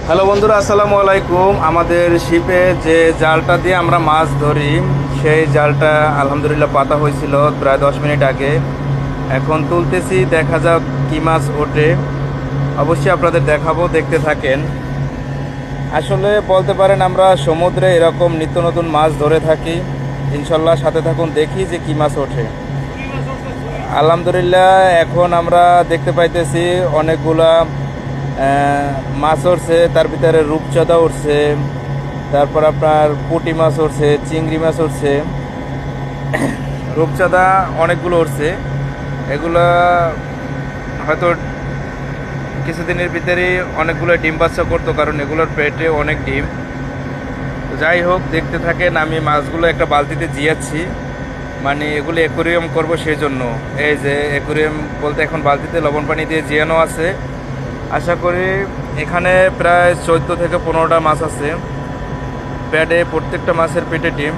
Hello বন্ধুরা, আসসালামু আলাইকুম। আমাদের শিপে যে জালটা দিয়ে আমরা মাছ ধরি সেই জালটা আলহামদুলিল্লাহ পাতা হয়েছিল প্রায় 10 মিনিট আগে। এখন তুলতেছি, দেখা যাক কী মাছ ওঠে। অবশ্যই আপনাদের দেখাবো, দেখতে থাকেন। আসলে বলতে পারেন আমরা সমুদ্রে এরকম নিত্য নতুন মাছ ধরে থাকি। ইনশাল্লাহ সাথে থাকুন, দেখি যে কী মাছ ওঠে। আলহামদুলিল্লাহ এখন আমরা দেখতে পাইতেছি অনেকগুলা মাছ উঠছে, তার ভিতরে রূপচাঁদা উঠছে, তারপর আপনার পুঁটি মাছ উঠছে, চিংড়ি মাছ উঠছে। রূপচাঁদা অনেকগুলো উঠছে। এগুলা হয়তো কিছুদিনের ভিতরেই অনেকগুলো ডিম বাচ্চা করতো, কারণ এগুলোর পেটে অনেক ডিম। তো যাই হোক, দেখতে থাকেন। আমি মাছগুলো একটা বালতিতে জিয়াচ্ছি, মানে এগুলো অ্যাকোরিয়াম করব সেই জন্য। এই যে অ্যাকোরিয়াম বলতে এখন বালতিতে লবণ পানি দিয়ে জিয়ানো আছে। আশা করি এখানে প্রায় 14 থেকে 15টা মাছ আছে। প্যাডে প্রত্যেকটা মাছের পেটে ডিম।